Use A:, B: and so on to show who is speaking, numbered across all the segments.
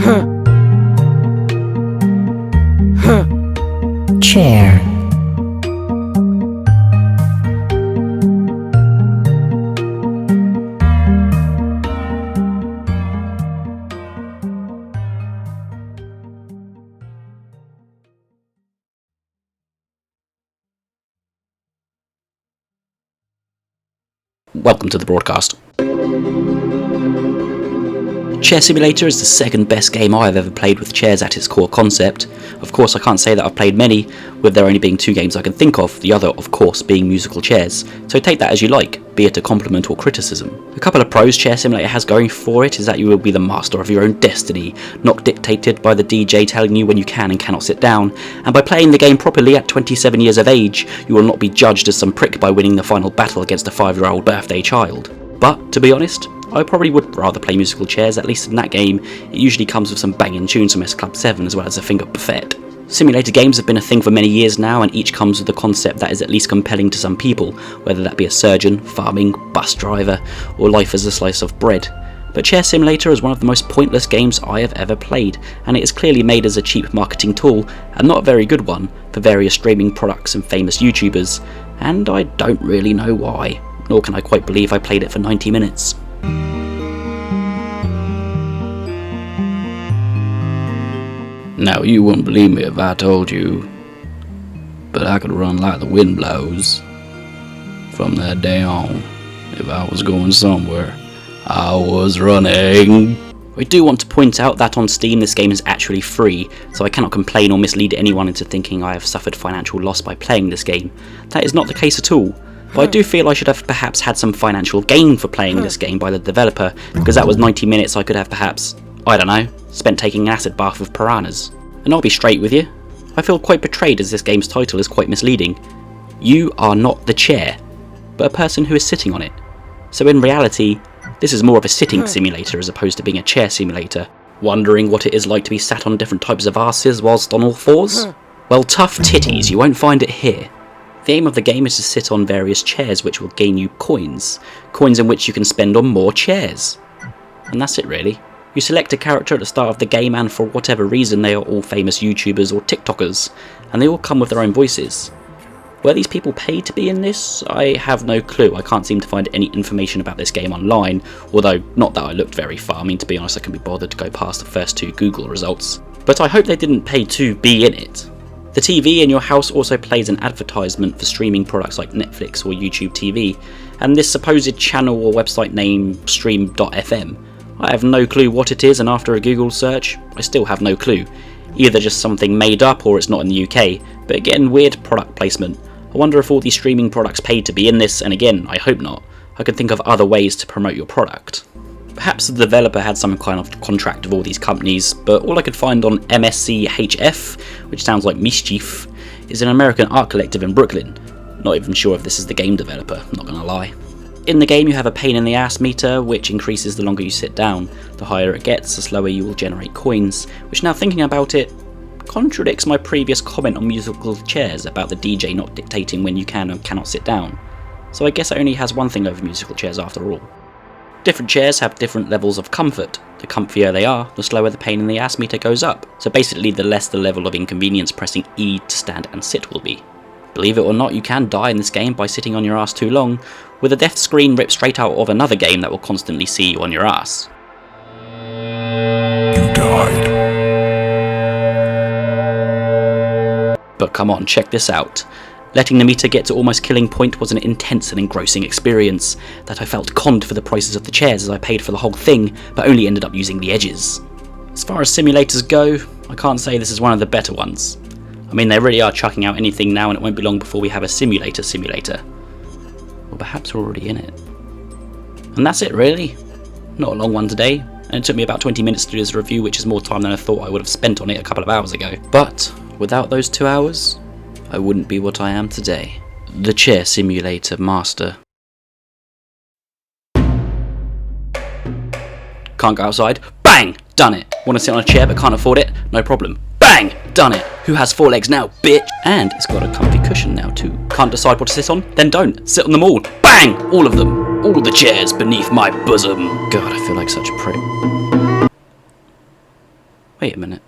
A: Chair.
B: Welcome to the broadcast. Chair Simulator is the second best game I have ever played with chairs at its core concept. Of course, I can't say that I've played many, with there only being two games I can think of, the other of course being musical chairs, so take that as you like, be it a compliment or criticism. A couple of pros Chair Simulator has going for it is that you will be the master of your own destiny, not dictated by the DJ telling you when you can and cannot sit down, and by playing the game properly at 27 years of age, you will not be judged as some prick by winning the final battle against a 5-year-old birthday child. But, to be honest, I probably would rather play musical chairs, at least in that game. It usually comes with some banging tunes from S-Club 7 as well as a finger buffet. Simulator games have been a thing for many years now, and each comes with a concept that is at least compelling to some people, whether that be a surgeon, farming, bus driver, or life as a slice of bread. But Chair Simulator is one of the most pointless games I have ever played, and it is clearly made as a cheap marketing tool, and not a very good one, for various streaming products and famous YouTubers, and I don't really know why, nor can I quite believe I played it for 90 minutes. Now, you wouldn't believe me if I told you, but I could run like the wind blows. From that day on, if I was going somewhere, I was running. I do want to point out that on Steam this game is actually free, so I cannot complain or mislead anyone into thinking I have suffered financial loss by playing this game. That is not the case at all. But I do feel I should have perhaps had some financial gain for playing this game by the developer, because that was 90 minutes I could have perhaps, I don't know, spent taking an acid bath with piranhas. And I'll be straight with you, I feel quite betrayed as this game's title is quite misleading. You are not the chair, but a person who is sitting on it. So in reality, this is more of a sitting simulator as opposed to being a chair simulator. Wondering what it is like to be sat on different types of arses whilst on all fours? Well, tough titties, you won't find it here. The aim of the game is to sit on various chairs which will gain you coins in which you can spend on more chairs. And that's it really. You select a character at the start of the game and for whatever reason they are all famous YouTubers or TikTokers, and they all come with their own voices. Were these people paid to be in this? I have no clue. I can't seem to find any information about this game online, although not that I looked very far. I mean, to be honest, I couldn't be bothered to go past the first two Google results. But I hope they didn't pay to be in it. The TV in your house also plays an advertisement for streaming products like Netflix or YouTube TV, and this supposed channel or website name Stream.fm. I have no clue what it is, and after a Google search, I still have no clue. Either just something made up or it's not in the UK, but again, weird product placement. I wonder if all these streaming products paid to be in this, and again, I hope not. I could think of other ways to promote your product. Perhaps the developer had some kind of contract with all these companies, but all I could find on MSCHF, which sounds like mischief, is an American art collective in Brooklyn. Not even sure if this is the game developer, not gonna lie. In the game you have a pain in the ass meter, which increases the longer you sit down. The higher it gets, the slower you will generate coins, which now thinking about it, contradicts my previous comment on musical chairs about the DJ not dictating when you can and cannot sit down. So I guess it only has one thing over musical chairs after all. Different chairs have different levels of comfort. The comfier they are, the slower the pain in the ass meter goes up. So basically the less the level of inconvenience pressing E to stand and sit will be. Believe it or not, you can die in this game by sitting on your ass too long, with a death screen ripped straight out of another game that will constantly see you on your ass.
C: You died.
B: But come on, check this out. Letting the meter get to almost killing point was an intense and engrossing experience, that I felt conned for the prices of the chairs as I paid for the whole thing, but only ended up using the edges. As far as simulators go, I can't say this is one of the better ones. I mean, they really are chucking out anything now, and it won't be long before we have a simulator. Or perhaps we're already in it. And that's it really. Not a long one today, and it took me about 20 minutes to do this review, which is more time than I thought I would have spent on it a couple of hours ago. But without those 2 hours, I wouldn't be what I am today. The Chair Simulator Master. Can't go outside? Bang! Done it. Want to sit on a chair but can't afford it? No problem. Bang! Done it. Who has 4 legs now, bitch? And it's got a comfy cushion now too. Can't decide what to sit on? Then don't. Sit on them all. Bang! All of them. All the chairs beneath my bosom. God, I feel like such a prick. Wait a minute.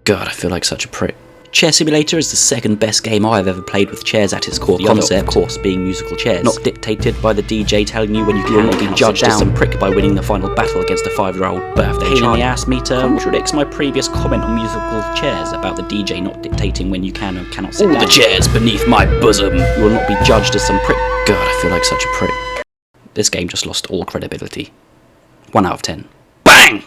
B: God, I feel like such a prick. Chair Simulator is the second best game I have ever played with chairs at its core concept, of course, being musical chairs. Not dictated by the DJ telling you when you can or be judged as some prick by winning the final battle against a 5-year-old birthday child. Pain in the ass meter contradicts my previous comment on musical chairs about the DJ not dictating when you can and cannot sit down. All the chairs beneath my bosom. You will not be judged as some prick. God, I feel like such a prick. This game just lost all credibility. 1 out of 10. Bang!